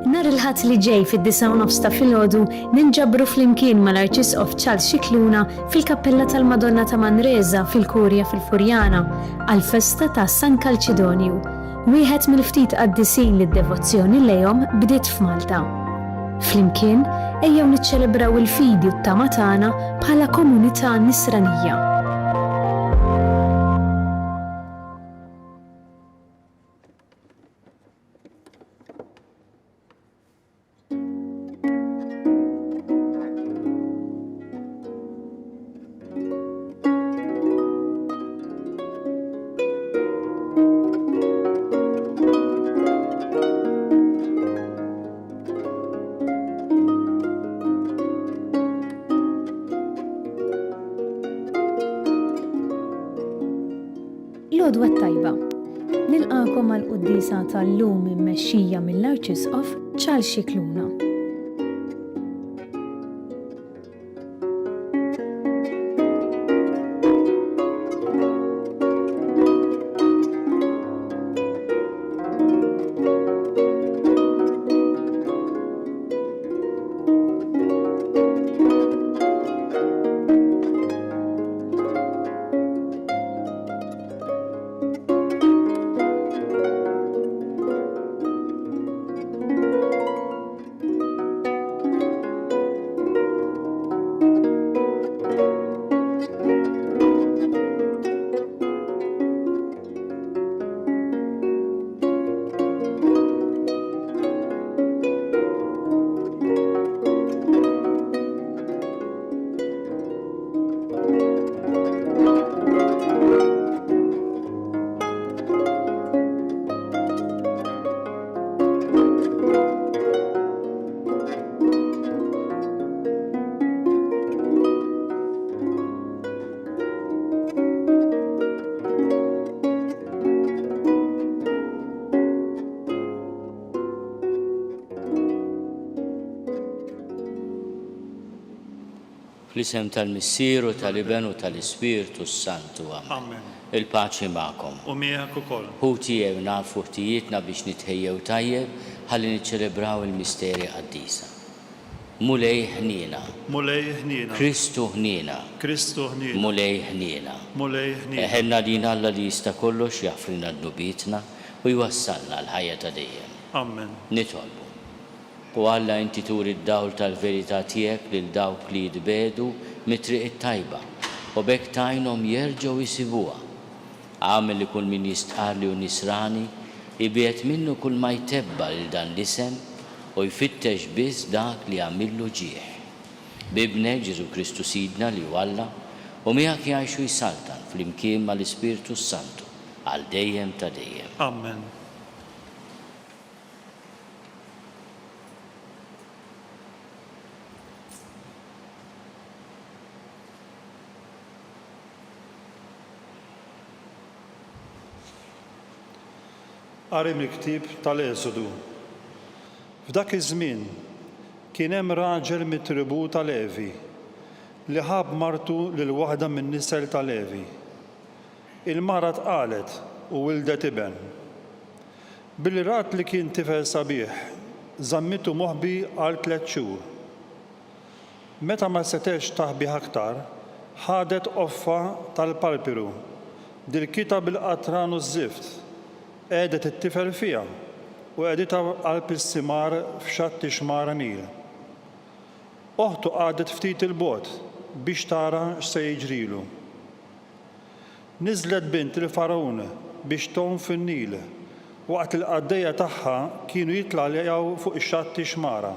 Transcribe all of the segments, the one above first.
Nar il-ħadd li ġej fid-9 ta' filgħodu ninġabru flimkien mal-Arċisqof Charles Scicluna fil-Kappella tal-Madonna ta' Manresa fil-Kurja fil-Furjana għall-festa ta' San Kalċidonju. Wieħed mill-ftit qaddisin li d-devozzjoni lejhom bdiet f'Malta. Flimkien ejjew niċċelebraw il-fidi u t-tama tagħna bħala komunità nisranija. L-għodwa tajba. Nilqakom għal-quddisa tal-lum immexxija mill-Arċisqof Charles Scicluna. Fl-isem tal-Missieru, tal-Iben u tal-Ispiritu Santu. Amen. Il-paċi ma'kom. U miegħek ukoll. Ħutijew nafu ħtijietna biex nitħejjew tajjeb ħalli niċċelebraw il-misteri qaddisa. Mulej ħniena. Mulej ħniena. Kristu ħniena. Kristu ħniena. Mulej ħniena. Mulej ħniena. Eħenna lina Alla li jista' kollox jafrina d-nubietna u jwassalna l-ħajja ta' dejjem. Amen. Nitolbu. U Alla inti turi d-dawl tal-verità tiegħek lil dawk li jitbedu mit-triq it-tajba u bekk tajnhom jerġgħu jisibuha. Għamel li kull min jistqarli u nisrani ibiet minnu kull ma jtebba lil dan l-isem u jfittex biss dak li għamillu ġieħ. Bibnek Ġesu Kristu Sidna li Alla u miegħek jgħixu jsaltan flimkien mal-Ispiritu Santu għal dejjem ta' dejjem. Amen. Qari mill-ktieb tal-Eżodu. F'dak iż-żmien kien hemm raġel mit-tribù ta' Levi li ħab martu lil waħda min-nisel ta' Levi. Il-mara tqalet u wildet iben. Billi rat li kien tifel sabiħ, żammitu moħbi għal 3 xhur. Meta ma setex taħbi aktar, ħadet offa tal-palpiru, dil-kita bil-qatran u żift. Għedet it-tifel fija u għedita qalb is-simar f'xatti xmara Nil. Oħtu għadet ftit il-bot biex tara x'se jiġrilu. Niżlet bint il-Farawn biex tom fin-Nil waqt il-qaddejja tagħha kienu jitlaljaw fuq ix-xatti xmara.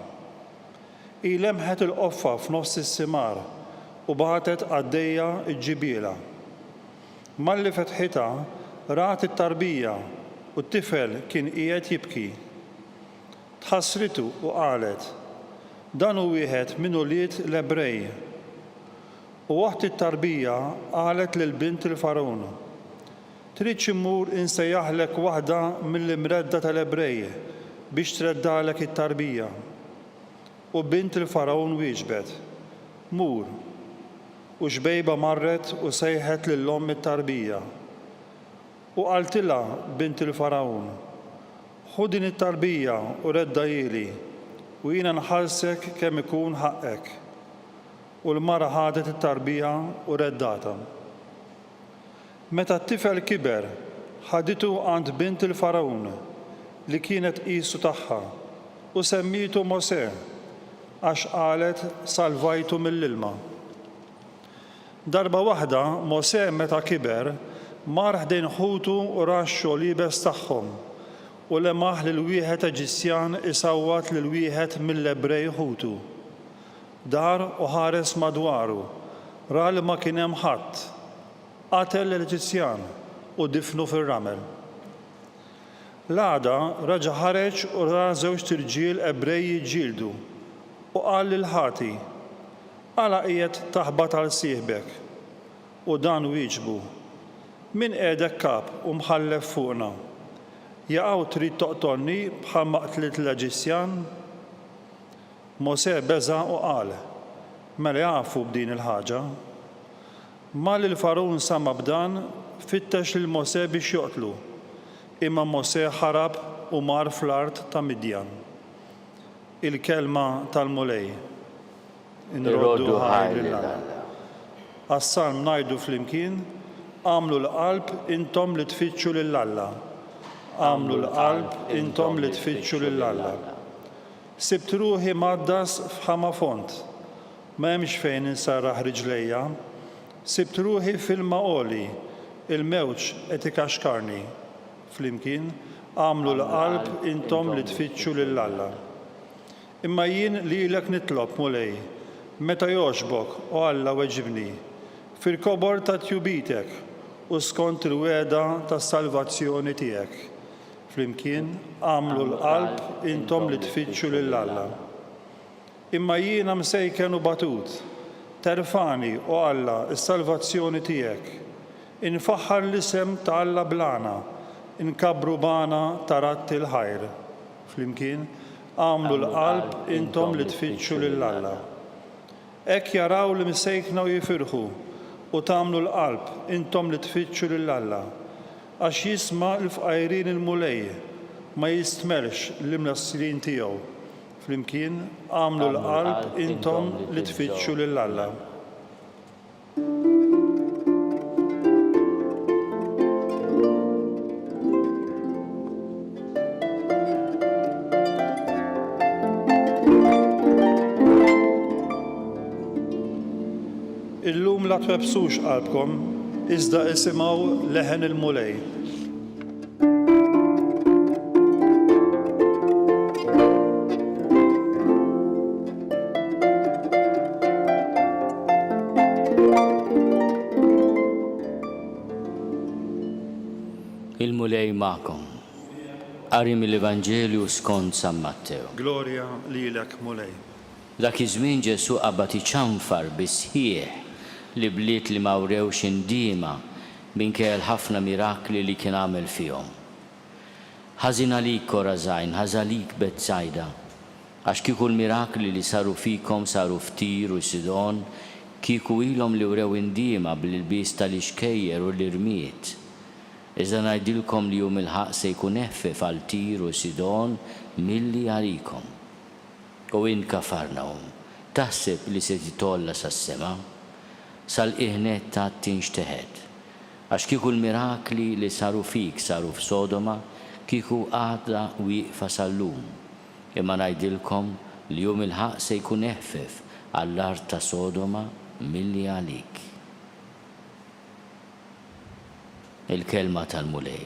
I lemħet il-qoffa f'nofs is-simar u bagħtet qaddejja ġġibiela. Malli fetħitha rat it-tarbija u t-tifel kien qiegħed jibki. Tħassritu u qalet, dan hu wieħed minn ulied l-Ebrej. U waqt it-tarbija qalet lill-bint il-Farawn, trid immur insejjaħlek waħda mill-imredda tal-Ebrej biex treddalek it-tarbija. U bint il-Farawn wieġbet, mur, u xbejba marret u sejħet lill-omm it-tarbija. U qaltilha bint il-Farawn, Ħu din it-tarbija u redda ili u jiena nħallsek kemm ikun ħaqek. U l-mara ħadet it-tarbija u reddata. Meta t-tifel kiber, ħaditu għand bint il-Farawn li kienet qisu tagħha u semmitu Mosè għax qalet salvajtu mill-ilma. Darba waħda Mosè meta kiber mar ħdejn ħutu u raxxu libes tagħhom u lemaħ lil wieħed Eġizzjan isawwat lil wieħed mill-Ebrej ħutu. Dar u ħares madwaru, ra li ma kien hemm ħadd, qatel l-Eġizzjan u difnu fir-ramel. L-għada raġa' ħareġ u ra żewġ tirġiel Ebrej jiġġieldu u qal lil ħati, għala qiegħed taħbat għal sieħbek. U dan wieġbu, min qiegħdek kap u mħallef fuqna. Jaqgħu trid toqtolni bħal ma qtliet l-Eġizzjan? Mosè beża u qal, mela jafu b'din il-ħaġa. Mal il-Farawn sama b'dan fittex lil Mosè biex joqtlu, imma Mosè ħarab u mar fl-art ta' Midjan. Il-kelma tal-mulej. Inroddu ħajr lil-Alla. Għas-salm ngħidu flimkien, għamlu l-qalb intom li tfittxu lill-Alla. Għamlu l-qalb intom li tfittxu lill-Alla. Sibt ruħi maddas f'ħama font, ma hemmx fejn insarraħ riġlejja. Sibt ruħi fil-maqoli, il-mewġ qed ikaxkarni. Flimkien, għamlu l-qalb intom li tfittxu lill-Alla. Imma jien lilek nitlob mulej, meta jogħġbok u Alla weġibni, fil-kobor ta' tjubitek u skont il-weda tas-salvazzjoni tiegħek. Flimkien, għamlu l-qalb intom li tfittxu lill-Alla. Imma jiena msejken u batut, terfani u Alla is-salvazzjoni tiegħek. Infaħħar l-isem ta' Alla blana, inkabru bana taratti l-ħajr. Flimkien, għamlu l-qalb intom li tfittxu lill-Alla. Ek jaraw li msejkna u jifirħu u tagħmlu l-qalb intom li tfittxu lill-Alla. Għax jisma' l-fqajrin il-mulej ma jistmelx l-imnassirin tiegħu. Flimkien, għamlu l-qalb intom li tfittxu lill-Alla. Illum la twebsux qalbkom, iżda isimgħu leħen il-mulej. Il-mulej ma'kom. Qari mill-Evanġelju skont San Matteo. Glorja lilek mulej. Dak iż-żmien Ġesu qabad iċanfar bisħieħ li bliet li ma wrewx indiema minkejja l-ħafna mirakli li kien għamel fihom. Ħażin għalik Korazajn, ħażin għalik Betsajda, għax kieku l-mirakli li saru fikom saru f'Tir u Sidon, kieku ilhom li wrew indiema bl-ilbies tal-ixkejjer u l-irmiet. Iżda ngħidilkom li jum il-ħaq se jkun eħfef għal Tir u Sidon milli għalikom. U in Kafarnaum, taħseb li se titolla sas-sema, sal-iħnet ta' tinxteħed. Għax kieku l-mirakli li saru fik saru f'Sodoma, kieku għadha wieqfa sal-lum. Imma ngħidilkom li jum il-ħaq se jkun eħfef għall-art ta' Sodoma milli għalik. Il-kelma tal-mulej.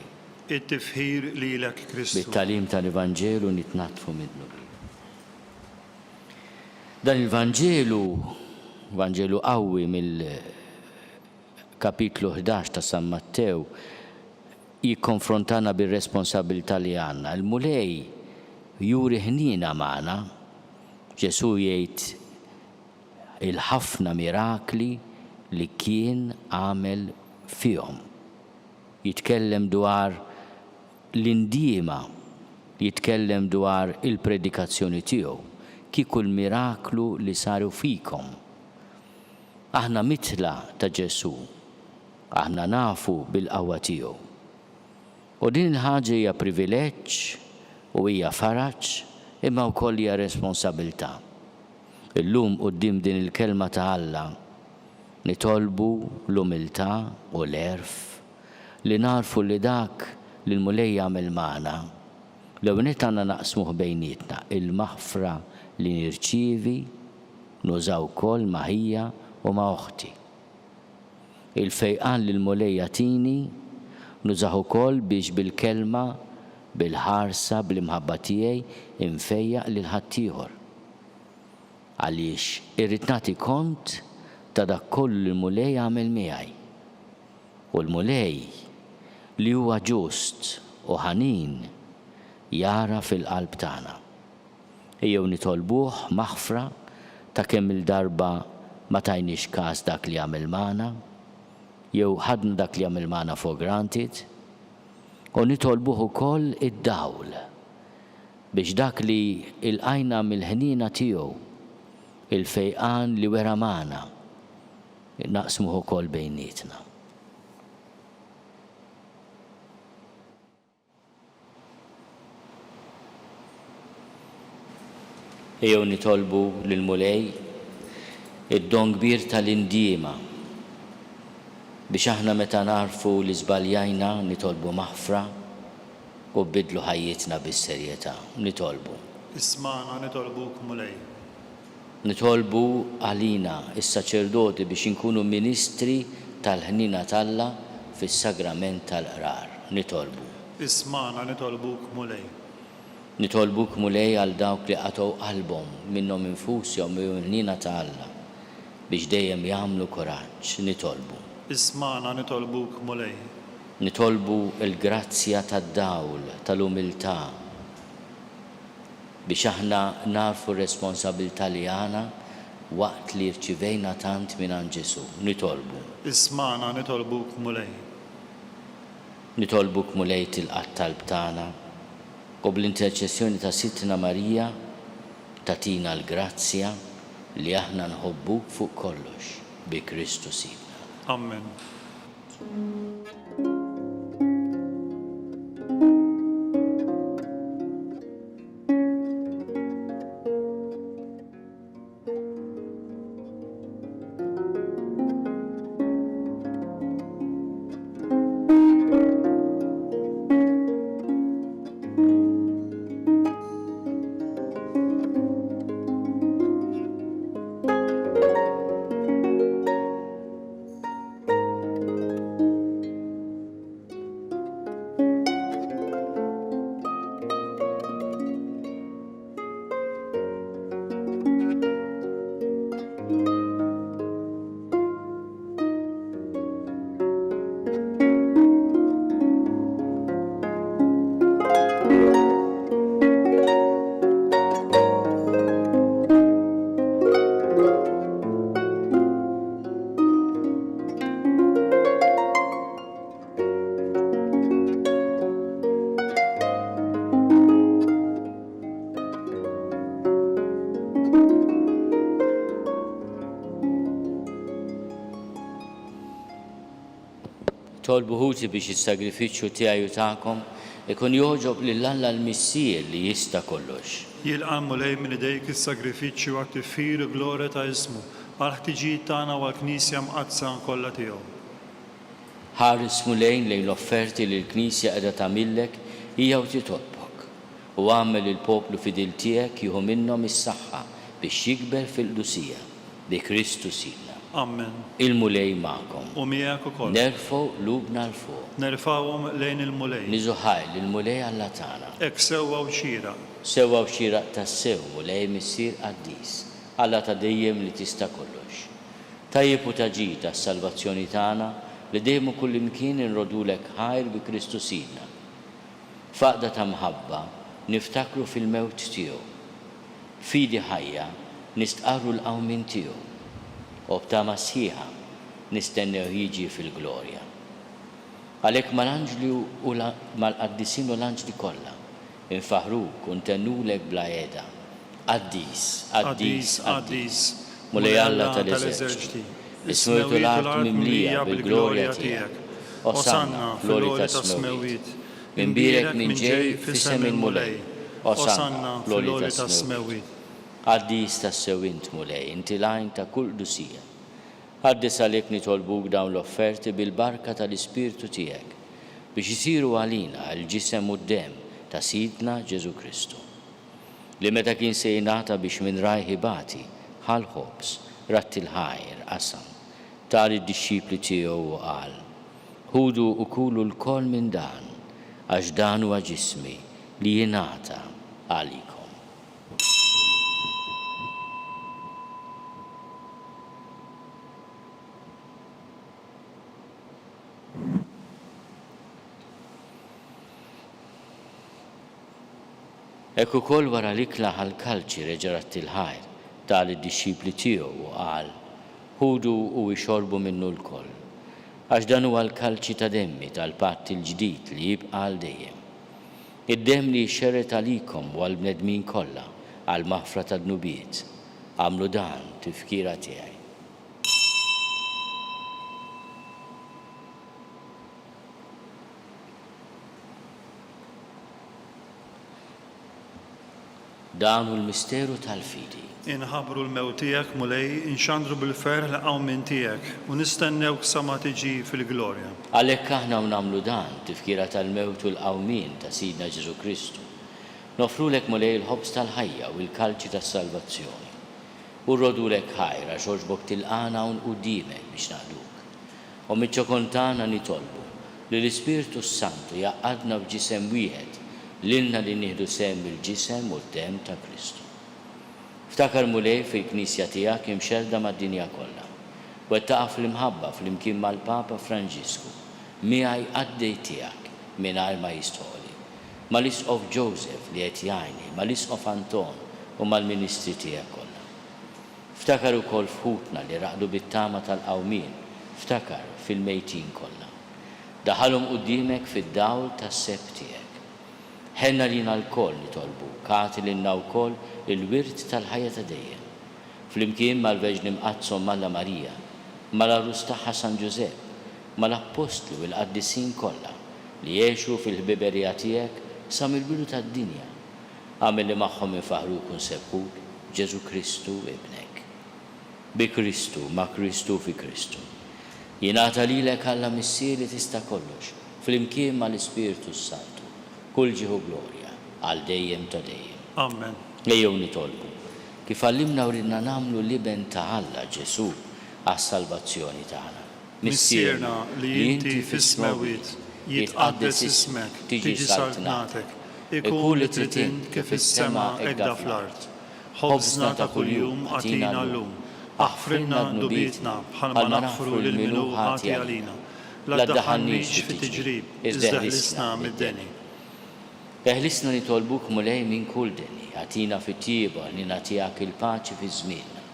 It-tifħir lilek Kristu. Bit-talim tal-Evanġelu nitnatfu minnu. Dan il-Vanġelu, Vanġelu qawwi mill-kapitlu 11 ta' San Mattew, jikkonfrontana bir-responsabilità li għandna. Il-mulej juri ħnina magħna, Ġesu jgħid il-ħafna mirakli li kien għamel fihom. Jitkellem dwar l-indiema, jitkellem dwar il-predikazzjoni tiegħu. Kieku l-miraklu li saru fikom. Aħna mitla ta' Ġesu, aħna nafu bil-qawwa tiegħu. U din il-ħaġa hija privileġġ u hija faraġġ imma wkoll hija responsabilità. Illum quddiem din il-kelma ta' Alla nitolbu l-umiltà u l-erf li narfu li dak li l-mulej jagħmel magħna l-ewwel għandna naqsmuh bejnietna il-maħfra li nirċievi nużaw ukoll ma' ħija u ma' oħti. Il-fejqan li l-mulej jagħtini nużaw ukoll biex bil-kelma bil-ħarsa bl-imħabba tiegħi infejjaq lil ħaddieħor. Għaliex irrid nagħti kont ta' dak kollu li l-mulej jagħmel miegħi. U l-mulej li huwa ġust u ħanin jara fil-qalb tagħna. Ejjew nitolbuh maħfra ta' kemm il-darba ma tajniex każ dak li jagħmel magħna, jew ħadna dak li jagħmel magħna for granted, u nitolbuh ukoll id-dawl biex dak li ilqajna mill-ħnina tiegħu il-fejqan li wera magħna naqsmuh ukoll bejnietna. Ejjew nitolbu lill-mulej id-don kbir tal-indiema biex aħna meta narfu li żbaljajna nitolbu maħfra u bidlu ħajjitna bis-serjetà. Nitolbu. Isma'na nitolbuk mulej. Nitolbu għalina is-saċerdoti biex inkunu ministri tal-ħnina talla fis-sagrament tal-qrar. Nitolbu. Isma'na nitolbuk mulej. Nitolbuk mulej għal dawk li qatgħu qalbhom minnhom infusihom u ħnina ta' Alla biex dejjem jagħmlu kuraġġ. Nitolbu. Isma'na nitolbuk mulej. Nitolbu l-grazzja tad-dawl tal-umiltà biex aħna narfu r-responsabilità li għandna waqt li rċivejna tant minn Ġesu. Nitolbu. Isma'na nitolbuk mulej. Nitolbuk mulej tilqa' talb tagħna u bl-interċessjoni ta' Sittna Marija tatina l-grazzja li aħna nħobbuk fuq kollox bi Kristu Sidna. Amen. Tolbu ħuti biex is-sagrifiċċju tiegħi u tagħkom ikun joħġob lil Alla l-Missier li jista' kollox. Jilqa' mulej minn idejk is-sagrifiċċju għat tifir glorja ta' ismu għal ħtiġijiet tagħna u għall-Knisja mqaddsa kollha tiegħu. Ħares mulejn lejn l-offerti li l-Knisja qiegħda tagħmillek hija u titolbok u għamel il-poplu fidil tiegħek jieħu minnhom is-saħħa biex jikber fil-qdusija bi Kristu Sidna. Amen. Il-mulej magħkom. U miegħek ukoll. Nerfgħu lubna l-fuq. Nerfgħuhom lejn il-mulej. Niżuħaj lill-mulej Alla tagħna. Hekk sewwa u xieraq. Sewwa u xieraq tas-sew mulej missier qaddis. Alla ta' dejjem li tista' kollox. Tajjeb u taġid għas-salvazzjoni tagħna li dejjem u kullimkien inrodulek ħajr bi Kristu Sidna. Faqda ta' mħabba niftakru fil-mewt tiegħu. Fidi ħajja nistqarru l-qawmin tiegħu. U b'tama sħiħa nistennew jiġi fil-glorja. Għalhekk mal-anġli u mal-qaddisin u l-anġli kollha infaħruk u ntennulek bla qiegħda. Qaddis, qaddis, qaddis. Mulej Alla tal-eżerċiti. Ismewtu l-art mimlija bil-glorja tiegħek. Osanna fil-għolja ta' smewit. Minbirek minn ġej f'isem il-mulej. Osanna fil-għoli tas-smewit. Għaddis tas-sewint mulej, inti lajn ta' kull dusija. Għaddis għalek nitolbuk dawn l-offerti bil-barka tal-Ispirtu tiegħek biex jisiru għalina l-ġisem u d-dem ta' Sidna Ġesu Kristu. Li meta kien se jingħata biex minn rajħi bati ħal-ħobs ratti l-ħajr qasam tar id-dixxipli tiegħu u qal: ħudu u kulu l-kol minn dan għax dan huwa ġismi li jingħata għalikom. Ekku kol wara li klaħ għal-kalċi reġarat il-ħajr tal id-dixxipli tiegħu u qal: ħudu u ixorbu minnu l-koll, għax dan huwa l-kalċi ta' demmi tal-patt il-ġdid li jibqa' għal dejjem. Id-demm li jxerret għalikom u għall-bnedmin kollha għall-maħfra tad-nubiet. Għamlu dan tifkira tiegħi. Dan hu l-misteru tal-fidi. Inħabru l-mewt tiegħek mulej, inxandru bil-ferħ l-qawm minn tiegħek u nistennewk sa ma tiġi fil-glorja. Għalhekk aħna nagħmlu dan tifkira tal-mewt u l-qawmien ta' Sidna Ġesu Kristu. Nofrulek mulej il-ħobs tal-ħajja u l-kalċi tas-salvazzjoni. U rrodulek ħajra xorġbok tilqana un qudiemek biex naqduk. U miċ-ċokontana nitolbu li l-Ispirtu Santu jaqadna b'ġisem wieħed lilna li nieħdu sem il-ġisem u d-dem ta' Kristu. Ftakar mulej fil-Knisja tiegħek imxerda mad-dinja kollha. Wettaqa fl-imħabba fl-imkien mal-Papa Franġisku miegħi għaddej tiegħek mingħajr ma jistħoli. Mal-Isqof Joseph li qed jgħinni, mal-Isqof Anton u mal-Ministri tiegħek kollha. Ftakar ukoll fħutna li raqdu bit-tama tal-qawmien, ftakar fil-mejtin kollha. Daħalhom quddiemek fid-dawl tas-seb tiegħek. Ħenna lina l-koll nitolbu, kati lilna wkoll il-wirt tal-ħajja ta' dejjem. Flimkien mal-Verġni Mqazzom Malla Marija, mal-Arrus tagħha San Ġusepp, mal-Apostlu u l-Qaddisin kollha li jgħixu fil-ħbiberija tiegħek sa mill-bidu tad-dinja. Għamel li magħhom infaħruk u nsebbuk Ġesu Kristu ibnek. Bi Kristu, ma' Kristu fi Kristu. Jingħata lilek Alla missier li tista' kollox, flimkien mal-Ispirtu Santu. Kull ġieħu glorja għal dejjem ta' dejjem. Amen. Ejjew nitolbu kif għallimna u ridna nagħmlu liben ta' Alla Ġesu għas-salvazzjoni tagħna. Missierna li inti fis-smewit, jitqaddes ismek, tiġi saltnatek, ikun li trid int kif is-sema hekk fl-art. Ħobżna ta' kuljum għatina llum, aħfrilna d-nubietna bħalma naħfru lil minu ħati għalina. La ddaħħalniex fit-tiġrib, iżda ħlisna mid-deni. Eħlisna nitolbuk mulej minn kull deni, għatina fit-tieba li nagħtihak il-paċi fi żmienna,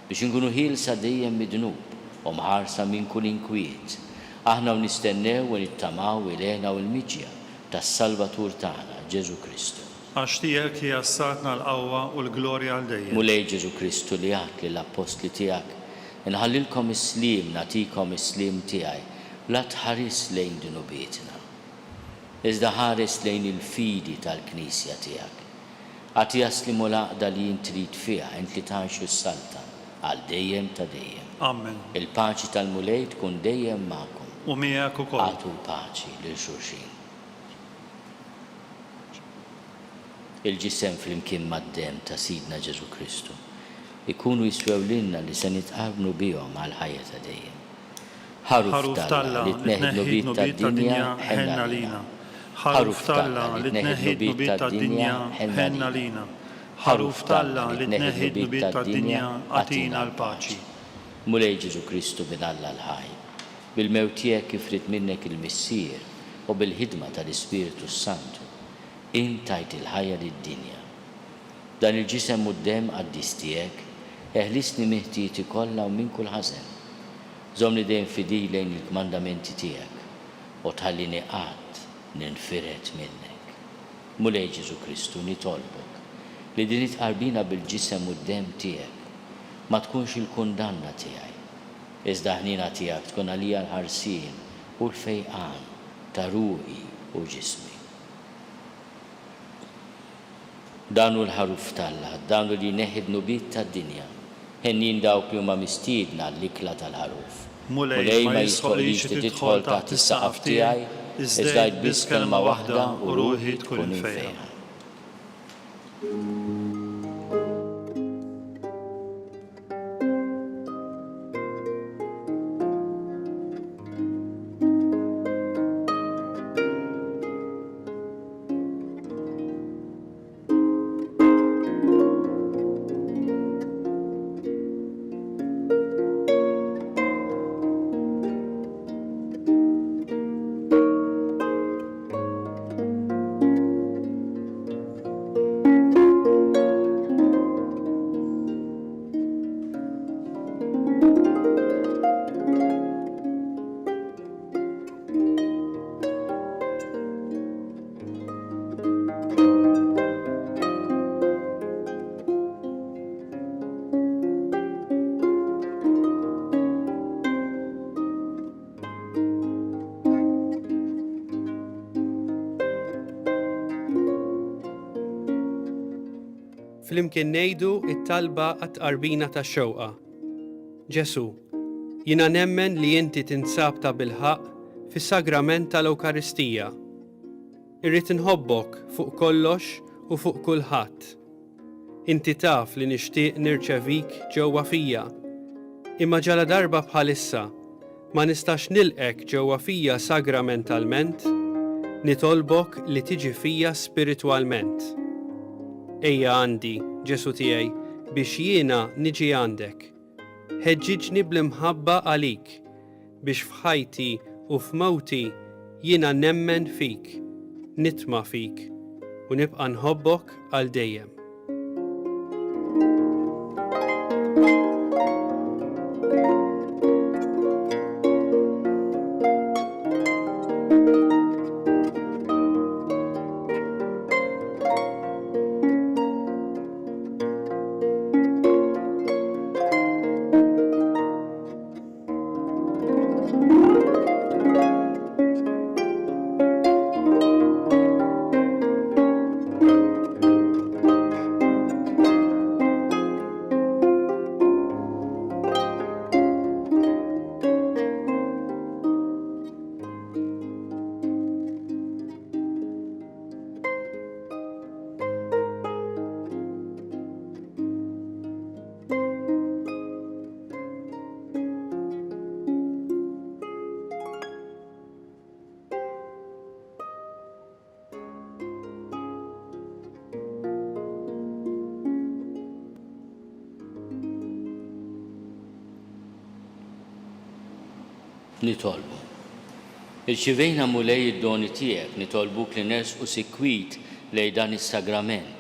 biex inkunu ħielsa dejjem mid-dnub u mħarsa minn kull inkwiet. Aħna nistennew u nittamaw il-għena u l-miġja tas-Salvatur tagħna Ġesu Kristu. Għax tiegħek hija ssatna l-qawwa u l-glorja għal dejjem. Mulej Ġesu Kristu li għad lill-Apostli tiegħek, inħallilkom is-slim, nagħtikom is-slim tiegħi, la tħares lejn dnubietna. Iżda ħares lejn il-fidi tal-Knisja tiegħek. Għatija slimu l-għaqda li jintrid fiha int li tgħixu s-salta għal dejjem ta' dejjem. Amen. Il-paċi tal-mulej tkun dejjem magħkom. U miegħek ukoll. Għatu l-paċi lil xulxin. Il-ġisem flimkien mad-dem ta' Sidna Ġesu Kristu ikunu jiswew lilna li se nitqarnu bihom għal ħajja ta' dejjem. Ħaruf talla li tneħħi nubit tad-dinja ħenna lina. Ħaruf talla li tneħħi nubit tad-dinja ħenna lina. Ħaruf talla li tneħħi nubit tad-dinja għatina l-paċi. Mulej Ġesu Kristu bin Alla l-ħaj, bil-mewt tiegħek kif rid minnek il-missier u bil-ħidma tal-Ispirtu Santu, intajt il-ħajja lid-dinja. Dan il-ġisem u d-dem għaddis tiegħek, eħlisni miħtieti kollha u minn kull ħażen. Żomni dejjem fidi lejn il-kmandamenti tiegħek u tħallini qatt ninfiret minnek. Mulej Ġesu Kristu nitolbok li din itqarbina bil-ġisem u d-dem tiegħek ma tkunx il-kundanna tiegħi, iżda ħnina tiegħek tkun għalija l-ħarsien u l-fejqan ta' ruħi u ġismi. danu l-ħaruf tal-Alla, danu li neħidnu bit tad-dinja. Ħennin dawk li huma mistiedna l-ikla tal-ħaruf. Mulej ma jisħolix li tidħol taħt is-saqaf tiegħi, iżda biss kelma waħda u ruħi tkun infejha. Flimkien ngħidu it-talba għat-qarbina tax-xewqa. Ġesu, jiena nemmen li inti tinsab ta' bilħaq fis-sagrament tal-Ewkaristija. Irrid inħobbok fuq kollox u fuq kulħadd. Inti taf li nixtieq nirċevik ġewwa fija. Imma ġala darba bħalissa ma nistax nilqek ġewwa fija sagramentalment, nitolbok li tiġi fija spiritwalment. Ejja għandi, Ġesu tiegħi, biex jiena niġi għandek. Ħeġġiġni bl-imħabba għalik, biex f'ħajti u f'mewti jiena nemmen fik, nitma' fik, u nibqa' nħobbok għal dejjem. Nitolbu. Irċivejna mulej id-doni tiegħek, nitolbuk li nersqu sikwit lejn dan is-sagrament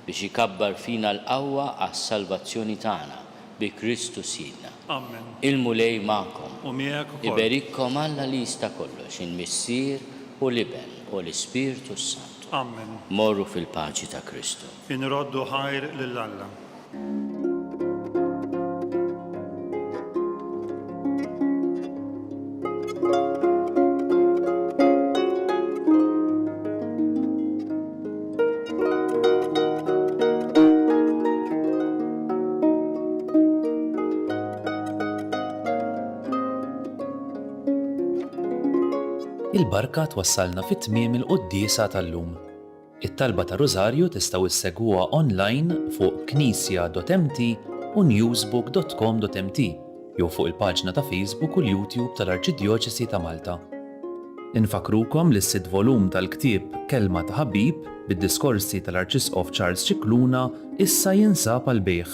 biex ikabbar fina l-qawwa għas-salvazzjoni tagħna bi Kristu Sidna. Amen. Il-mulej magħkom. U miegħek ukoll. Iberikkom Alla li jista' kollox, il-Missier u l-Iben u l-Ispirtu Santu. Amen. Morru fil-paċi ta' Kristu. Inroddu ħajr lill-Alla. Il-barka twassalna fit-tmiem il-qudiesa tal-lum. It-talba ta' Rożarju tistgħu issegwuha online fuq knisja.mt u newsbook.com.mt jew fuq il-paġna ta' Facebook u l-YouTube tal-Arċidjoċesi ta' Malta. Infakrukom li s-sitt volum tal-ktieb Kelma ta' Ħabib bid-diskorsi tal-Arċisqof Charles Cicluna issa jinsab għal bejgħ.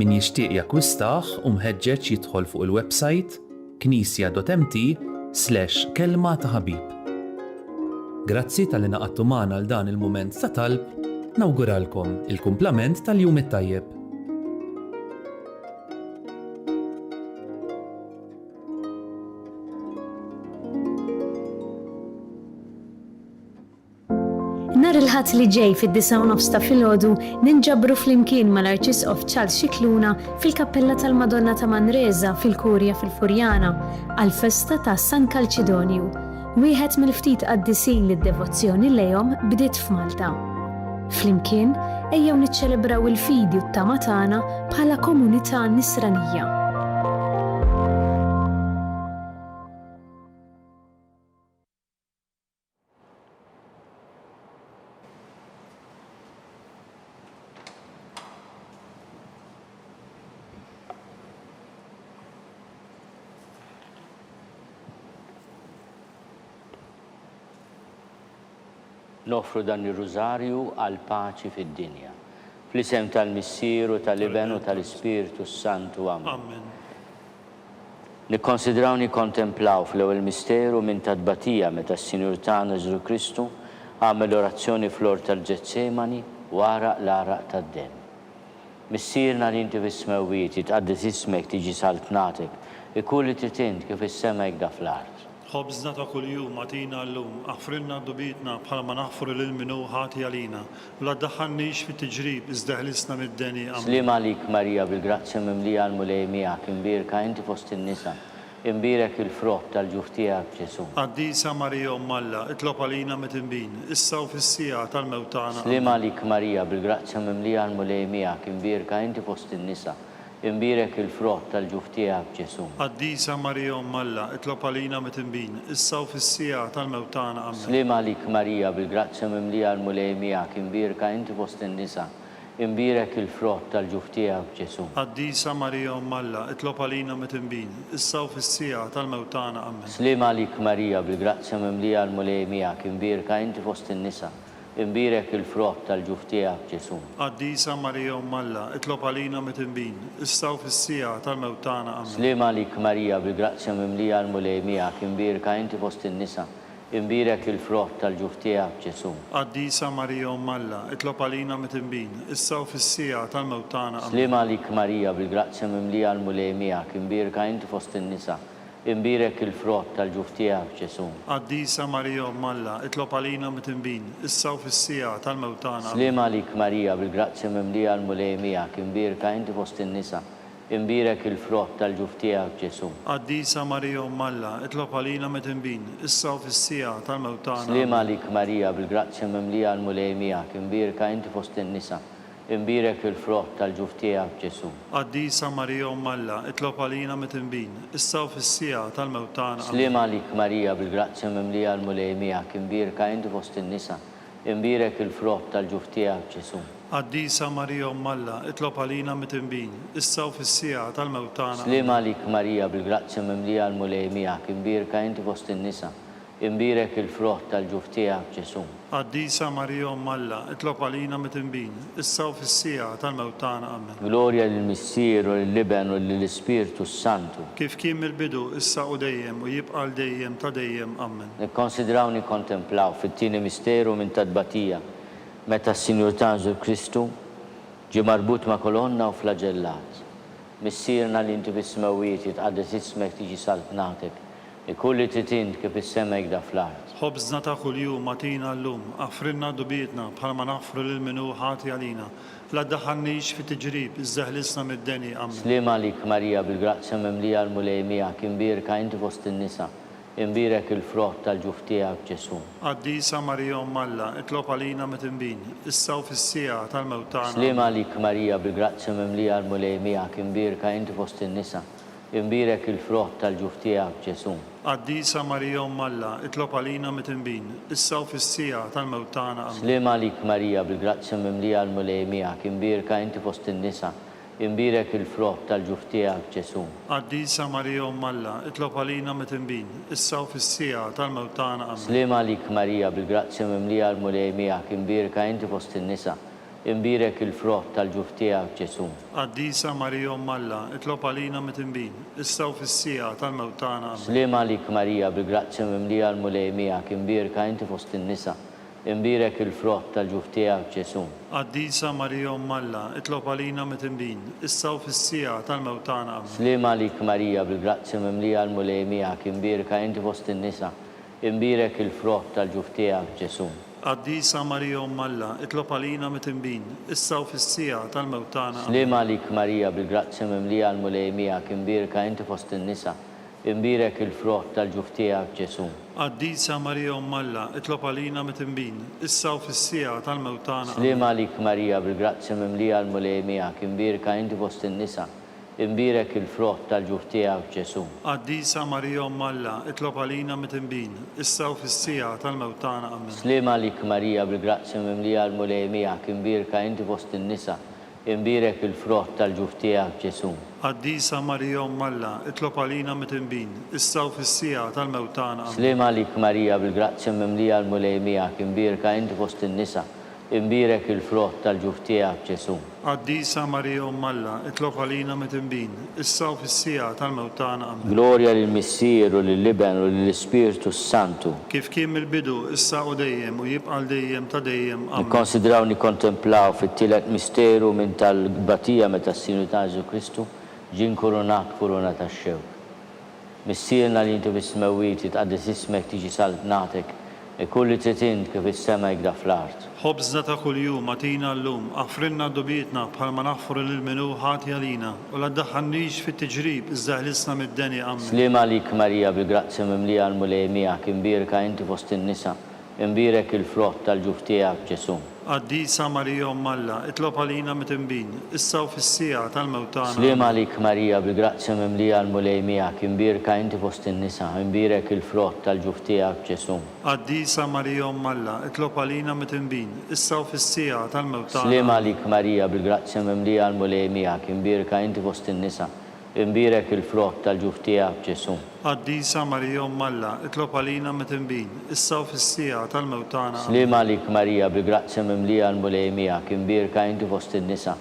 Min jixtieq jakkwistah u mħeġġeġ jidħol fuq il-website knisja.mt/kelma ta' ħabib. Grazzi tal-li naqadtu magħna għal dan il-mument ta' talb, nawguralkom il-kumplament tal-jum it-tajjeb. Nar il-ħadd li ġej fid-9 ta' filgħodu ninġabru flimkien mal-Arċisqof Charles Cicluna fil-Kappella tal-Madonna ta' Manresa fil-Kurja fil-Furjana għall-festa ta' San Kalċidonju, wieħed mill-ftit qaddisin lid-devozzjoni lejhom bdiet f'Malta. Flimkien ejjew niċċelebraw il-fidi u t-tama tagħna bħala komunità nisranija. Nofru dan ir-rużarju għal paċi fid-dinja. Fl-isem tal-Missieru, tal-Iben u tal-Ispiritu Santu. Amen. Nikkonsidraw nikkontemplaw fl-ewwel misteru minn tadbatija meta s-Sinjur tagħna Ġesu Kristu għamel orazzjoni fl-ort tal-Ġetsemani wara l-għaraq tad-dem. Missierna li inti fis-smewwiet jitqaddes ismek tiġi saltnatek ikun li trid int kif is-sema hekk fl-art. خبزنا ta' kuljum għatina llum, aħfrilna dubitna bħala ma naħfru lil minu ħati għalina. La ddaħħalniex fit-tiġrib, iżda ħlisna mid-deni. Slim għalik Marija bil-grazzja mimlija għal-mulej miegħek, imbirka inti fost in-nisa, imbirek il-frott tal-ġuf tiegħek Ġesu. Qaddisa Marija Alla, itlob għalina mit-imbin, issa u fis-sija tal-mewtana. Slim għalik Marija bil-grazzja mimlija għal-mulej miegħek, imbirka inti fost in-nisa, imbirek il-frott tal-ġuf tiegħek Ġesu. Qaddisa Marija Alla, itlob għalina mit-imbin, issa u fis-sija tal-mewtana. Slim għalik Marija bil-grazzja mimlija għal-mulej miegħek, imbirka inti fost in-nisa, imbirek il-frott tal-ġuf tiegħek Ġesu. Qaddisa Marija Alla, itlob għalina mit-imbin, issa u fis-sija tal-mewtana. Slim għalik Marija bil-grazzja mimlija għal-mulej miegħek, imbirka inti fost in-nisa, imbirek il-frott tal-ġuf tiegħek Ġesu. Qaddisa Marija Alla, itlob għalina mit-imbin, issa u fis-sija tal-mewtana. Slim għalik Marija bil-grazzja mimlija għal-mulej miegħek, imbirka inti fost in-nisa, imbirek il-frott tal-ġuf tiegħek Ġesu. Qaddisa Marija Alla, itlob għalina mit-imbin, issa u fis-sija tal-mewtana. Slim għalik Marija bil-grazzja mimlija għal-mulej miegħek, imbirka inti fost in-nisa, imbirek il-frott tal-ġuf tiegħek Ġesu. Qaddisa Marija Alla, itlob għalina mit-imbin, issa u fis-sija tal-mewtana. Slim għalik Marija bil-grazzja mimlija għal-mulej miegħek, imbirka inti fost in-nisa, imbirek il-frott tal-ġuf tiegħek Ġesu. Qaddisa Marija Alla, itlob għalina mit-imbin, issa u fis-sija tal-mewtana. Slim għalik Marija bil-grazzja mimlija għal-mulej miegħek, imbirka inti fost in-nisa, imbirek il-frott tal-ġuf tiegħek Ġesu. Qaddisa Marija Alla, itlob għalina mit-imbin, issa u fis-sija tal-mewtana. Slim għalik Marija bil-grazzja mimlija għal-mulej miegħek, imbirka inti fost in-nisa, imbirek il-frott tal-ġuf tiegħek Ġesu. Qaddisa Marija Alla, itlob għalina mit-imbin, issa u fis-sija tal-mewtana. Slim għalik Marija bil-grazzja mimlija għal-mulej miegħek, imbirka inti fost in-nisa, imbirek il-frott tal-ġuf tiegħek Ġesu. Qaddisa Marija Alla, itlob għalina mit-imbin, issa u fis-sija tal-mewtana. Amen. Glorja lill-Missieru, lill-Iben u lill-Ispiritu Santu. Kif kien mill-bidu, issa u dejjem u jibqa' dejjem ta' dejjem. Amen. Nikkonsidraw nikkontemplaw fit-tieni misteru minn tadbatija meta s-Sinjur tagħna Ġesu Kristu ġie marbut ma' kolonna u flagellat. Missierna li inti fis-smewwiet jitqaddes ismek tiġi saltnatek, ikun li trid int kif is-sema hekk fl-art. Ħobżna ta' kuljum għatina llum, aħfrilna dubietna bħalma naħfru lil minu ħati għalina. La ddaħħalniex fit-tiġrib, iżda ħlisna mid-deni. Amen. Slim għalik Marija bil-grazzja mimlija għal-mulej miegħek, imbirka inti fost in-nisa, imbirek il-frott tal-ġuf tiegħek Ġesu. Qaddisa Marija Alla, itlob għalina mit-imbin, issa u fis-sija tal-mewtana. Slim għalik Marija bil-grazzja mimlija għal-mulej miegħek, imbirka inti fost in-nisa, imbirek il-frott tal-ġuf tiegħek Ġesu. Qaddisa Marija Alla, itlob għalina mit-imbin, issa u fis-sija tal-mewtana. Slim għalik Marija bil-grazzja mimlija għal-mulej miegħek, imbirka inti fost in-nisa, imbirek il-frott tal-ġuf tiegħek Ġesu. Qaddisa Marija Alla, itlob għalina mit-imbin, issa u fis-sija tal-mewtana. Slim għalik Marija bil-grazzja mimlija għal-mulej miegħek, imbirka inti fost in-nisa, imbirek il-frott tal-ġuf tiegħek Ġesu. Qaddisa Marija Alla, itlob għalina mit-imbin, issa u fis-sija tal-mewtana. Slim għalik Marija bil-grazzja mimlija għal-mulej miegħek, imbirka inti fost in-nisa, imbirek il-frott tal-ġuf tiegħek Ġesu. Qaddisa Marija Alla, itlob għalina mit-imbin, issa u fis-sija tal-mewtana. Slim għalik Marija bil-grazzja mimlija għal-mulej miegħek, imbirka inti fost in-nisa, imbirek il-frott tal-ġuf tiegħek Ġesu. Qaddisa Marija Alla, itlob għalina mit-imbin, issa u fis-sija tal-mewtana. Slim għalik Marija bil-grazzja mimlija għal-mulej miegħek, imbirka inti fost in-nisa, imbirek il-frott tal-ġuf tiegħek Ġesu. Qaddisa Marija Umm Alla, itlob għalina mit-imbin, issa u fis-sija tal-mewt tagħna. Slima għalik Marija bil-grazzja mimlija l-mulej miegħek, imbirka inti fost in-nisa, imbirek il-frott tal-ġuf tiegħek Ġesu. Qaddisa Marija Umm Alla, itlob għalina mit-imbin, issa u fis-sija tal-mewt tagħna. Amen. Slima għalik Marija bil-grazzja mimlija l-mulej miegħek, imbirka inti fost in-nisa, imbirek il-frott tal-ġuf tiegħek Ġesu. Qaddisa Marija Umm Alla, itlob għalina mit-imbin, issa u fis-sija tal-mewt tagħna. Amen. Slima għalik Marija bil-grazzja mimlija l-mulej miegħek, imbirka inti fost in-nisa, imbirek il-frott tal-ġuf tiegħek Ġesu. Qaddisa Marija Umm Alla, itlob għalina mit-imbin, issa u fis-sija tal-mewt tagħna. Amen. Gloria lill-Missier u lill-Liben u lill-Ispiritu Santu. Kif kien mill-bidu, issa u dejjem u jibqa' dejjem ta' dejjem. Amen. Nikkonsidraw nikkontemplaw fit-tielet misteru minn tal-batija meta s-sinu ta' Ġesu Kristu ġin koronat korona tax-xewk. Missierna li inti bis-smewwiet jitqaddis ismek tiġi saltnatek e kulli tritint kif is-sema jgda fl-art. Ħobżna ta' kuljum atina llum, aħfrilna d-dubietna bħalma naħfru lil minu ħati għalina u la ddaħħalniex fit-tiġrib iżda ħlisna mid-deni. Amen. Slima għalik Marija bil-grazzja mimlija l-mulej miegħek, imbirka inti fost in-nisa, imbirek il-frott tal-ġuf tiegħek Ġesu. Qaddisa Marija Umm Alla, itlob għalina mit-imbin, issa u fis-sija tal-mewt tagħna. Slima għalik Marija bil-grazzja mimlija l-mulej miegħek, imbirka inti fost in-nisa, imbirek il-frott tal-ġuf tiegħek Ġesu. Qaddisa Marija Umm Alla, itlob għalina mit-imbin, issa u fis-sija tal-mewt tagħna. Slima għalik Marija bil-grazzja mimlija l-mulej miegħek, imbirka inti fost in-nisa, imbirek il-frott tal-ġuf tiegħek Ġesu. Qaddisa Marija Umm Alla, itlob għalina mit-imbin, issa u fis-sija tal-mewt tagħna. Slima għalik Marija bil-grazzja mimlija l-mulej miegħek, imbirka inti fost in-nisa,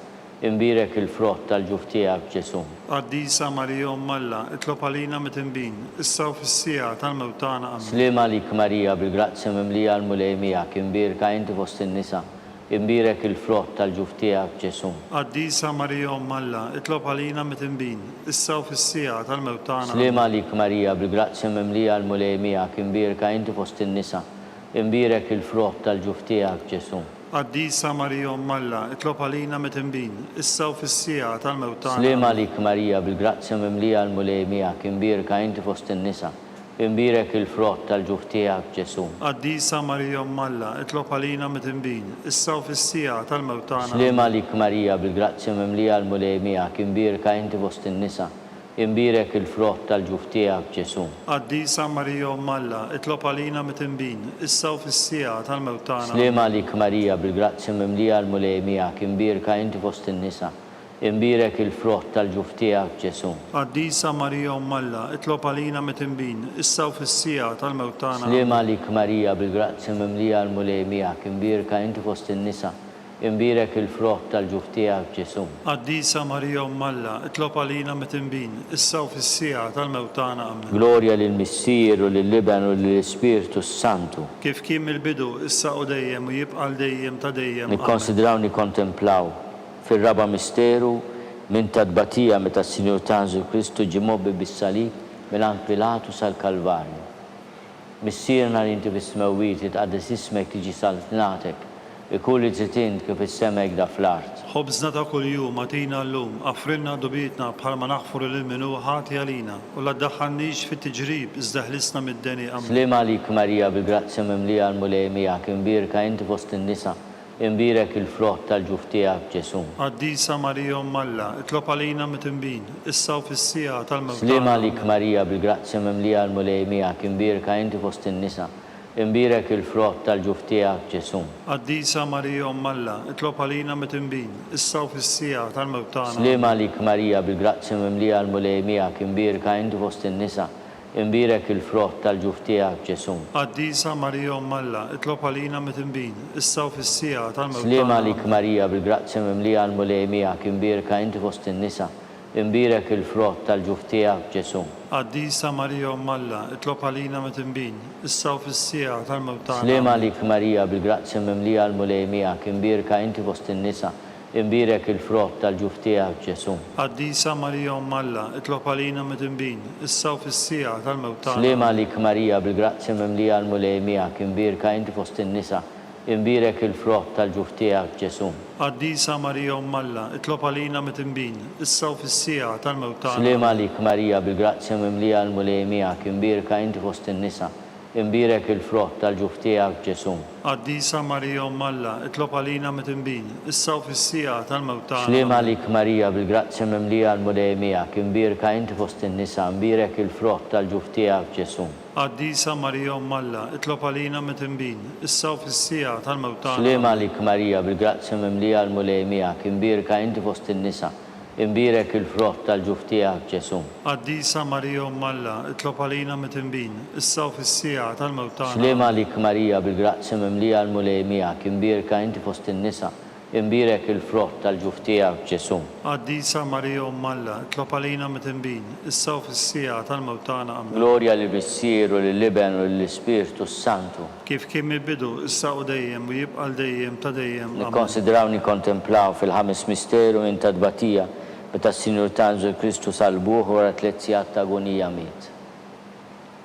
imbirek il-frott tal-ġuf tiegħek Ġesu. Qaddisa Marija Umm Alla, itlob għalina mit-imbin, issa u fis-sija tal-mewt tagħna. Amen. Slima għalik Marija bil-grazzja mimlija l-mulej miegħek, imbirka inti fost in-nisa, imbirek il-frott tal-ġuf tiegħek Ġesu. Qaddisa Marija Umm Alla, itlob għalina mit-imbin, issa u fis-sija tal-mewt tagħna. Slima għalik Marija bil-grazzja mimlija l-mulej miegħek, imbirka inti fost in-nisa, imbirek il-frott tal-ġuf tiegħek Ġesu. Qaddisa Marija Umm Alla, itlob għalina mit-imbin, issa u fis-sija tal-mewt tagħna. Slima għalik Marija bil-grazzja mimlija l-mulej miegħek, imbirka inti fost in-nisa, imbirek il-frott tal-ġuf tiegħek Ġesu. Qaddisa Marija Umm Alla, itlob għalina mit-imbin, issa u fis-sija tal-mewt tagħna. Slima għalik Marija bil-grazzja mimlija l-mulej miegħek, imbirka inti fost in-nisa, imbirek il-frott tal-ġuf tiegħek Ġesu. Qaddisa Marija Umm Alla, itlob għalina mit-imbin, issa u fis-sija tal-mewt tagħna. Slima għalik Marija bil-grazzja mimlija l-mulej miegħek, imbirka inti fost in-nisa, imbirek il-frott tal-ġuf tiegħek Ġesu. Qaddisa Marija Umm Alla, itlob għalina mit-imbin, issa u fis-sija tal-mewt tagħna. Slima għalik Marija bil-grazzja mimlija l-mulej miegħek, imbirka inti fost in-nisa, imbirek il-frott tal-ġuf tiegħek Ġesu. Qaddisa Marija Umm Alla, itlob għalina mit-imbin, issa u fis-sija tal-mewt tagħna. Amen. Gloria lill-Missier u lill-Liben u lill-Ispiritu Santu. Kif kien mill-bidu, issa u dejjem u jibqa' dejjem ta' dejjem. Amen. Nikkonsidraw nikkontemplaw fir-raba misteru minn tadbatija meta s-Sinjur ta' Ġesu Kristu ġie mobbi bis-salib mingħand Pilatu sal-Kalvarju. Missierna li inti bis-smewwiet jitqaddis ismek tiġi saltnatek, ikulli tritint kif is-sema jgda fl-art. Ħobżna ta' kuljum atina llum, aħfrilna dubietna bħalma naħfru lil minu ħati għalina u la ddaħħalniex fit-tiġrib iżda ħlisna mid-deni. Amen. Slima għalik Marija bil-grazzja mimlija l-mulej miegħek, imbirka inti fost in-nisa, imbirek il-frott tal-ġuf tiegħek Ġesu. Qaddisa Marija Umm Alla, itlob għalina mit-imbin, issa u fis-sija tal-mewt Slima tagħna. għalik Marija bil-grazzja mimlija l-mulej miegħek, imbirka inti fost in-nisa, imbirek il-frott tal-ġuf tiegħek Ġesu. Qaddisa Marija Umm Alla, itlob għalina mit-imbin, issa u fis-sija tal-mewt tagħna. Slima għalik Marija bil-grazzja mimlija l-mulej miegħek, imbirka inti fost in-nisa, imbirek il-frott tal-ġuf tiegħek Ġesu. Qaddisa Marija Umm Alla, itlob għalina mit-imbin, issa u fis-sija tal-mewt Slima tagħna. għalik Marija bil-grazzja mimlija l-mulej miegħek, imbirka inti fost in-nisa, imbirek il-frott tal-ġuf tiegħek Ġesu. Qaddisa Marija Umm Alla, itlob għalina mit-imbin, issa u fis-sija tal-mewt tagħna. Slima għalik Marija bil-grazzja mimlija l-mulej miegħek, imbirka inti fost in-nisa, imbirek il-frott tal-ġuf tiegħek Ġesu. Qaddisa Marija Umm Alla, itlob għalina mit-imbin, issa u fis-sija tal-mewt tagħna. Slima għalik Marija bil-grazzja mimlija l-mulej miegħek, imbirka inti fost in-nisa, imbirek il-frott tal-ġuf tiegħek Ġesu. Qaddisa Marija Umm Alla, itlob għalina mit-imbin, issa u fis-sija tal-mewt tagħna. Sliem għalik Marija bil-grazzja mimlija l-mulej miegħek, imbirka inti fost in-nisa, imbirek il-frott tal-ġuf tiegħek Ġesu. Qaddisa Marija Umm Alla, itlob għalina mit-imbin, issa u fis-sija tal-mewt tagħna. Sliem għalik Marija bil-grazzja mimlija l-mulej miegħek, imbirka inti fost in-nisa, imbirek il-frott tal-ġuf tiegħek Ġesu. Qaddisa Marija Umm Alla, itlob għalina mit-imbin, issa u fis-sija tal-mewt tagħna. Sliem għalik Marija bil-grazzja mimlija l-mulej miegħek, imbirka inti fost in-nisa, imbirek il-frott tal-ġuf tiegħek Ġesu. Qaddisa Marija Umm Alla, itlob għalina mit-imbin, issa u fis-sija tal-mewt tagħna. Sliem għalik Marija bil-grazzja mimlija l-mulej miegħek, imbirka inti fost in-nisa, imbirek il-frott tal-ġuf tiegħek Ġesu. Qaddisa Marija Umm Alla, itlob għalina mit-imbin, issa u fis-sija tal-mewt tagħna. Amen. Glorja li bissieru lill-Liben u lill-Ispirtu Santu. Kif kien mill-bidu, issa u dejjem u jibqa' dejjem ta' dejjem. Amen. Nikkonsidraw nikontemplaw fil-ħames misteru minn tadbatija meta s-Sinjur Tanżu Kristu salbuh wara 3 sigħat ta' agonija miet.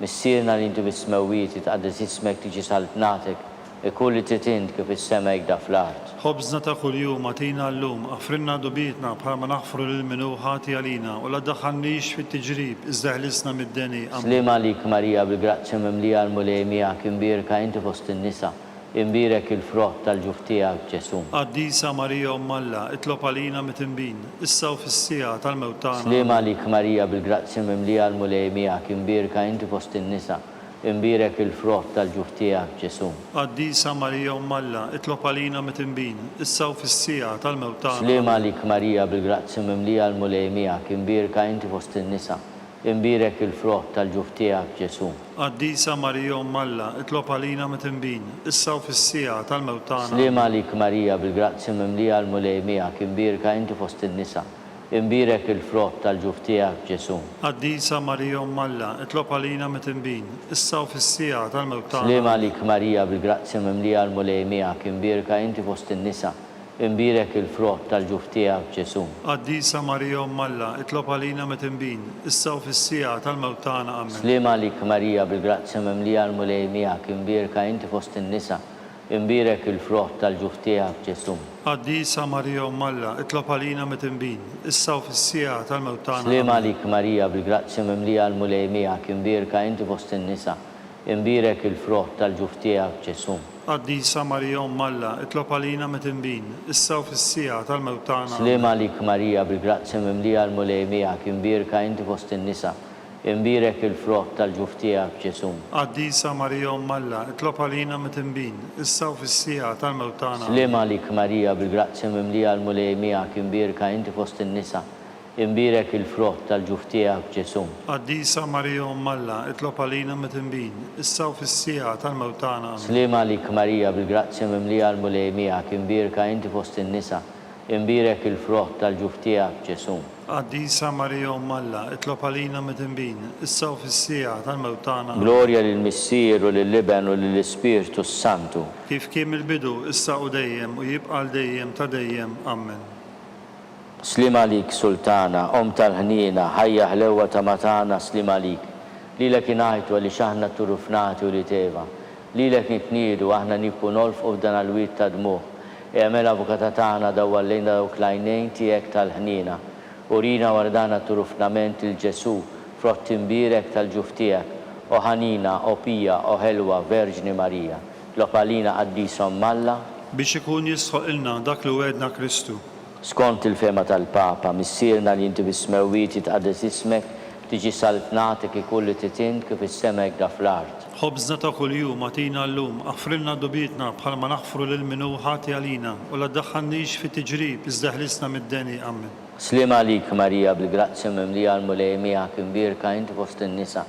Missierna li inti bis-smewwiet tqaddes ismek tiġi saltnatek ikulli tritint kif is-sema jgda fl-art. Ħobżna ta' kuljum għatina llum, għafrinna dubietna bħalma naħfru lil minu ħati għalina u la daħħalniex fit-tiġrib, iżda ħlisna mid-deni. Sliem għalik Marija bil-grazzja mimlija l-mulej miegħek, imbirka inti fost in-nisa, imbirek il-frott tal-ġuf tiegħek Ġesu. Qaddisa Marija Umm Alla, itlob għalina mit-imbin, issa u fis-sija tal-mewt tagħna. Sliem għalik Marija bil-grazzja mimlija l-mulej miegħek, imbirka inti fost in-nisa, imbirek il-frott tal-ġuf tiegħek Ġesu. Qaddisa Marija Umm Alla, itlob għalina mit-imbin, issa u fis-sija tal-mewt tagħna. Sliem għalik Marija bil-grazzja mimlija l-mulej miegħek, imbirka inti fost in-nisa, imbirek il-frott tal-ġuf tiegħek Ġesu. Qaddisa Marija Umm Alla, itlob għalina mit-imbin, issa u fis-sija tal-mewt tagħna. Sliem għalik Marija bil-grazzja mimlija l-mulej miegħek, imbirka inti fost in-nisa, imbirek il-frott tal-ġuf tiegħek Ġesu. Qaddisa Marija Umm Alla, itlob għalina mit-imbin, issa u fis-sija tal-mewt tagħna. Sliem għalik Marija bil-grazzja mimlija l-mulej miegħek, imbirka inti fost in-nisa, imbirek il-frott tal-ġuf tiegħek Ġesu. Qaddisa Marija Umm Alla, itlob għalina mit-imbin, issa u fis-sija tal-mewt tagħna. Amen. Sliem għalik Marija bil-grazzja mimlija l-mulej miegħek, imbirka inti fost in-nisa, imbirek il-frott tal-ġuf tiegħek Ġesu. Qaddisa Marija Umm Alla, itlob għalina mit-imbin, issa u fis-sija tal-mewt tagħna. Sliem għalik Marija bil-grazzja mimlija l-mulej miegħek, imbirka inti fost in-nisa, imbirek il-frott tal-ġuf tiegħek Ġesu. Qaddisa Marija Umm Alla, itlob għalina mit-imbin, issa u fis-sija tal-mewt tagħna. Sliem għalik Marija bil-grazzja mimlija l-mulej miegħek, imbirka inti fost in-nisa, imbirek il-frott tal-ġuf tiegħek Ġesu. Qaddisa Marija Umm Alla, itlob għalina mit-imbin, issa u fis-sija tal-mewt tagħna. Sliem għalik Marija bil-grazzja mimlija l-mulej miegħek, imbirka inti fost in-nisa, imbirek il-frott tal-ġuf tiegħek Ġesu. Qaddisa Marija Umm Alla, itlob għalina mit-imbin, issa u fis-sija tal-mewt tagħna. Sliem għalik Marija bil-grazzja mimlija l-mulej miegħek, imbirka inti fost in-nisa, imbirek il-frott tal-ġuf tiegħek Ġesu. Qaddisa Marija Umm Alla, itlob għalina mit-imbin, issa u fis-sija tal-mewt tagħna. Glorja lill-Missieru lill-Liben u lill-Ispirtu Santu. Kif kien mill-bidu, issa u dejjem u jibqa' dejjem ta' dejjem. Amen. Sliem għalik Sultana, Om tal-ħnina, ħajja ħlewa ta' matana, sliem għalik. Lilek ingħajtu għalli xaħna turufnati u li teva. Lilek nitniedu aħna nikku nolfqu f'dan għal-wit ta' dmuħ. Eħmel avukata tagħna dawwallejna dawk l-għajnejn tiegħek tal-ħnina. Urina wardana turufnament il-Ġesu, frott imbirek tal-ġuf tiegħek, o ħanina, o pija, o ħelwa, Verġni Marija. Tlob għalina Qaddisa Umm Alla, Biex ikun jisħoq ilna dak li wedna Kristu. skont il-fema tal-Papa, missierna li inti bis-smewwiet tqaddes ismek, tiġi saltnatek ikulli titint kif is-sema jgda fl-art. Ħobżna ta' kuljum għatina llum, għafrilna dubietna bħalma naħfru lil minu ħati għalina u la daħħalniex fit-tiġrib, iżda ħlisna mid-deni. Amen. Sliem għalik Marija bil-grazzja mimlija l-mulej miegħek, imbirka inti fost in-nisa,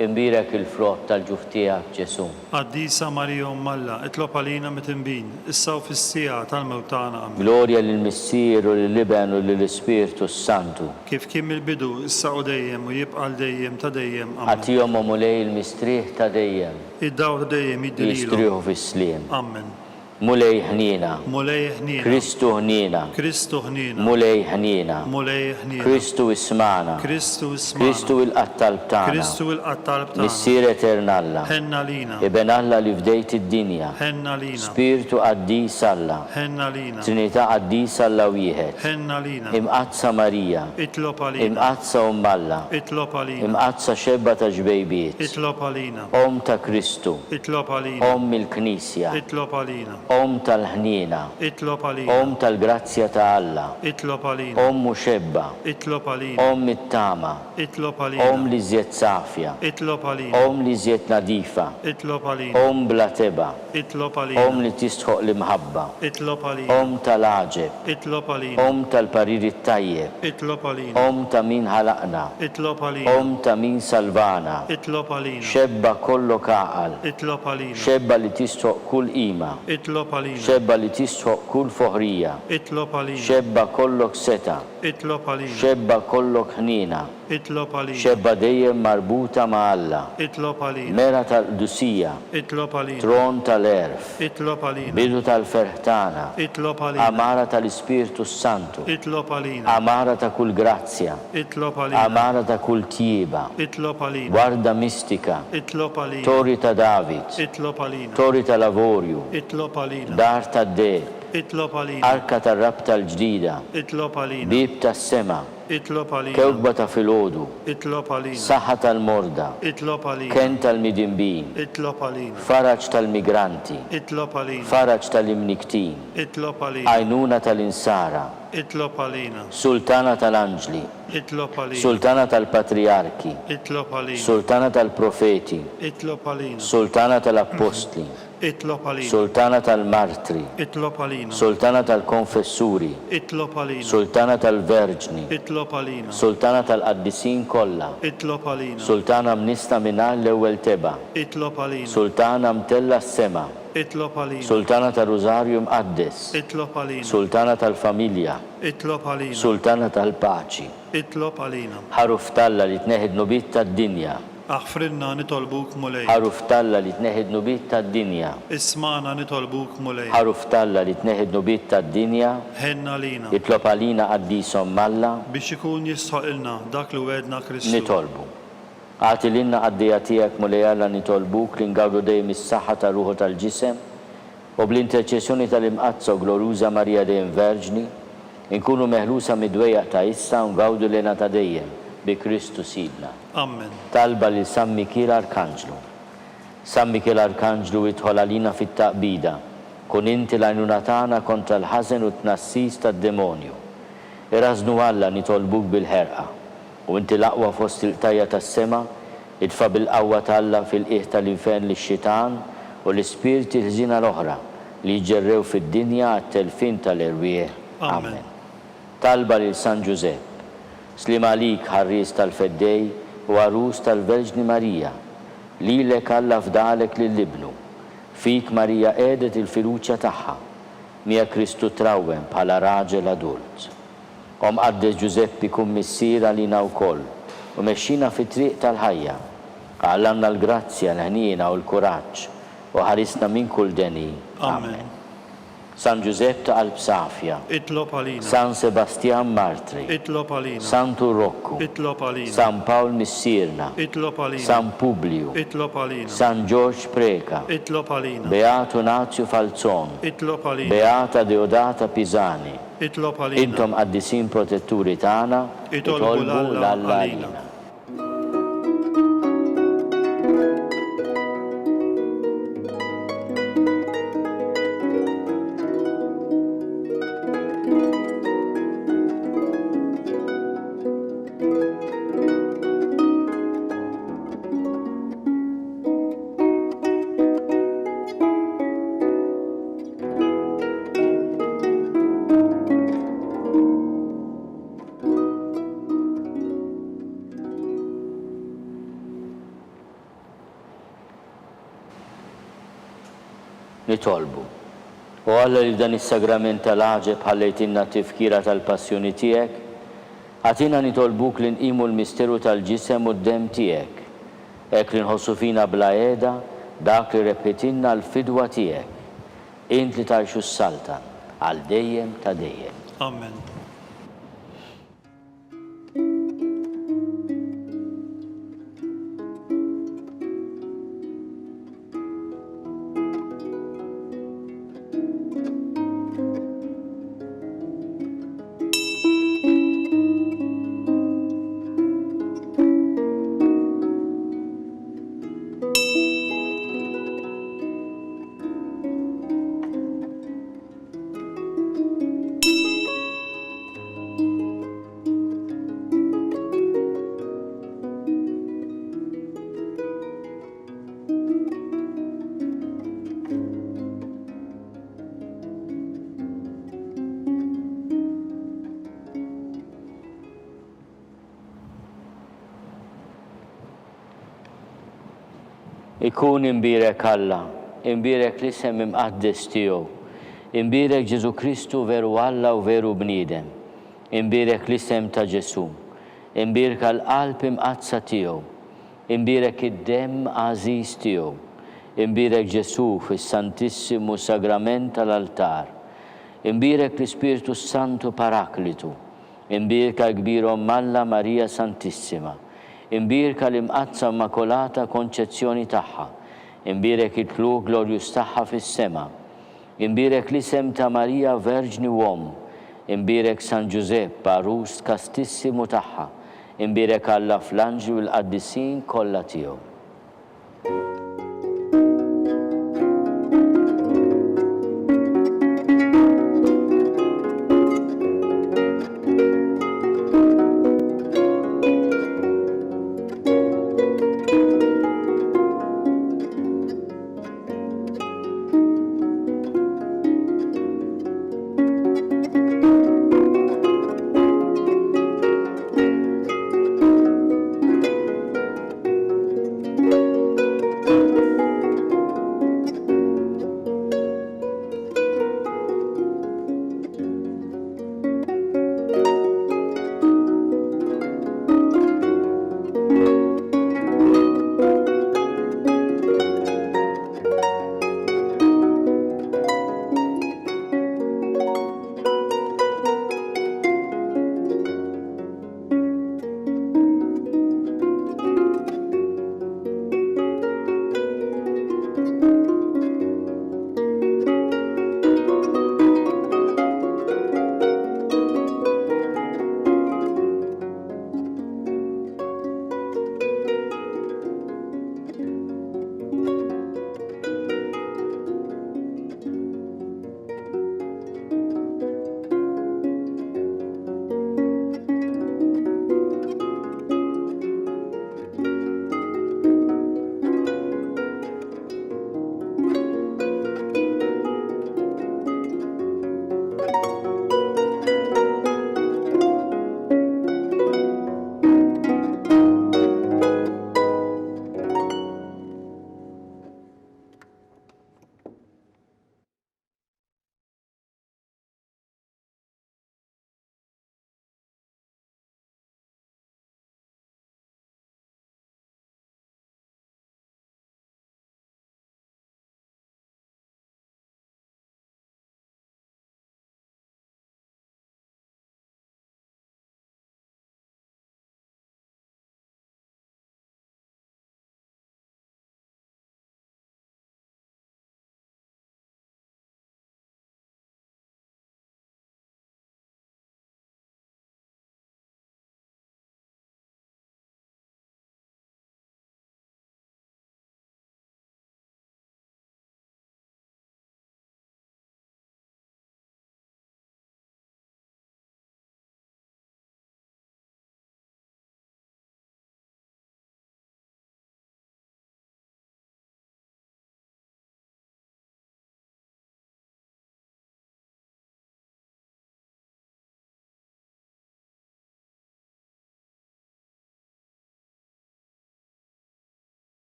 imbirek il-frott tal-ġuf tiegħek Ġesu. Qaddisa Marija Umm Alla, itlob għalina mit-imbin, issa u fis-sija tal-mewt tagħna. Amen. Glorja lill-Missieru lill-Liben u lill-Ispirtu Santu. Kif kien mill-bidu, issa u dejjem u jibqa' dejjem ta' dejjem. Amen. Għatihom mulej il-mistrieħ ta' dejjem, Id-daw ta' dejjem id-dililu. jistrieħu fis-sliem. Amen. mulej ħnina, mulej ħnina, Kristu ħnina, Kristu ħnina, mulej ħnina, mulej ħnina, Kristu ismana, Kristu ismana, Kristu il-qattal b'tana, Kristu il-qattal b'tana, Missier eternalla, ħenna lina, Ibn Alla li fdejt id-dinja, ħenna lina, Spiritu qaddis Alla, ħenna lina, Trinità qaddis Alla wieħed, ħenna lina, imqazza Marija, itlob għalina, imqazza Alla, itlob għalina, imqazza xebba ta' ġbejbiet, itlob għalina, Om ta' Kristu, itlob għalina, Om il-Knisja, itlob għalina, Om tal-ħniena, itlob għalina, Om tal-grazzja ta' Alla, itlob għalina, Om muxebba, itlob għalina, Om it-tama, itlob Om għalina, li zjed safja, itlob għalina, Om li zjed nadifa, itlob għalina, Om bla teba, itlob Om għalina, li tistħoq l-imħabba, itlob għalina, Om tal-aġeb, itlob għalina, Om tal-pariri tajjeb, itlob għalina, Om ta' min ħalaqna, itlob għalina, Om ta' min salvana, itlob għalina, xebba kollu kaqal, itlob għalina, xebba li tistħoq kull ima, itlob għalina, xebba li tistħoq kull foħrija, itlob għalina, xebba kollok seta, itlob għalina, xebba kollok ħnina, itlob għalina, xebba dejjem marbuta ma' Alla, itlob għalina, mera tal-dusija, itlob għalina, tron tal-erf, itlob għalina, bidu tal-ferħtana, itlob għalina, amara tal-Ispirtu Santu, itlob għalina, amara ta' kull grazzja, itlob għalina, amara ta' kull tjiba, itlob għalina, guarda mistika, itlob għalina, tori ta' David, itlob għalina, tori ta' lavorju, itlob għalina, dar ta' de, itlob għalina, arka ta' rab tal-ġdida, itlob għalina, bib ta' sema, itlob għalina, kewkba ta' filodu, itlob għalina, saħħa tal-morda, itlob għalina, ken tal-midimbin, itlob għalina, faraġ tal-migranti, itlob għalina, faraġ tal-imniktin, itlob għalina, għajnuna tal-insara, itlob għalina, sultana tal-anġli, itlob għalina, sultana tal-patriarki, itlob għalina, sultana tal-profeti, itlob għalina, sultana tal-apostli, itlob għalina, sultana tal-martri, itlob għalina, sultana tal-konfessuri, itlob għalina, sultana tal-verġni, itlob għalina, sultana tal-qaddisin kollha, itlob għalina, sultana mnista minar l-ewwel teba, itlob għalina, sultana mtella s-sema, itlob għalina, sultana tal-Rożarju mqaddes, itlob għalina, sultana tal-familja, itlob għalina, sultana tal-paċi, itlob għalina, ħaruf talla li tneħid nubit tad-dinja, aħfrinna nitolbuk mulej, ħaruf talla li tneħid nubit tad-dinja, ismana nitolbuk mulej, ħaruf talla li tneħid nubit tad-dinja, ħenna lina, itlob għalina qaddisom Malla, biex ikun jistħoqilna dak li wedna Kristu. nitolbu. Għati l-inna għaddija tijak mulej Alla nitolbuk li ngawdu dejjem is-saħħa ta' ruħu tal-ġisem u bl-interċessjoni tal-imqazza u gloruża Marija dejjem Verġni, inkunu meħlusa mid-dwejjaq ta' issa u ngawdu lena ta' dejjem bi Kristu Sidna. Amen. Talba li San Mikiel Arkanġlu. San Mikiel Arkanġlu idħol għalina fit-taqbida, kun inti l-għajnuna tagħna kontra l-ħażen u t-nassis tad-demonju. Irażnu Alla nitolbuk bil-ħerqa, u inti l-aqwa fost il-tajja tas-sema, idfa bil-qawwa talla fil-qiegħ tal-infern lix-xitan u l-ispirti l-ħżina l-oħra li jġerrew fid-dinja għat-telfin tal-irwieħ. Amen. Talba lil San Giuseppe, slim għalik ħarris tal-feddej u għarus tal-Verġni Marija, lilek Alla fdalek lill-ibnu, fik Marija edet il-fiduċja tagħha, mija Kristu trawwem bħala raġel adult. Om qaddes Giuseppi kun missiera lina wkoll u mexxina fit-triq tal-ħajja, għallamna l-grazzja, l-ħniena u l-kuraġġ u ħarisna minn kull deni. Amen. San Giuseppe ta' qalb safja, Itlob għalina, San Sebastian Martri, itlob għalina, Santu Rocco, itlob għalina, San Paul Missirna, itlob għalina, San Publio, itlob għalina, San George Preka, itlob għalina, Beato Nazio Falzon, itlob għalina, Beata Deodata Pisani, itlob għalina, intom għaddisin protetturi tagħna, Itolbu l-Alla l-Alla. Nitolbu. U Alla li dan is-sagrament tal-ħaġeb ħallejtinna tifkira tal-passjoni tiegħek, għatina nitolbuk li nqimu l-misteru tal-ġisem u d-dem tiegħek, hekk li nħossu fina bla qiegħda dak li repetinna l-fidwa tiegħek. int li tarxu s-saltan għal dejjem ta' dejjem. Amen. Ikun imbirek Alla, imbirek l-isem imqaddis tiegħu, imbirek Ġesu Kristu veru Alla u veru bniedem, imbirek l-isem ta' Ġesu, imbirek għal-qalb imqazza tiegħu, imbirek id-demm għażiż tiegħu, imbirek Ġesu fis-Santissimu Sagrament tal-altar, imbirek l-Ispiritu Santu Paraklitu, imbirek għal-kbirhom Alla Marija Santissima, imbirka l-imqazza immakolata konċezzjoni tagħha, imbirek it-tluq glorjus tagħha fis-sema, imbirek l-isem ta' Marija Verġni Uom, imbirek San Giuseppe Arus kastissimu tagħha, imbirek Alla fl-anġlu l-qaddisin kollha tiegħu.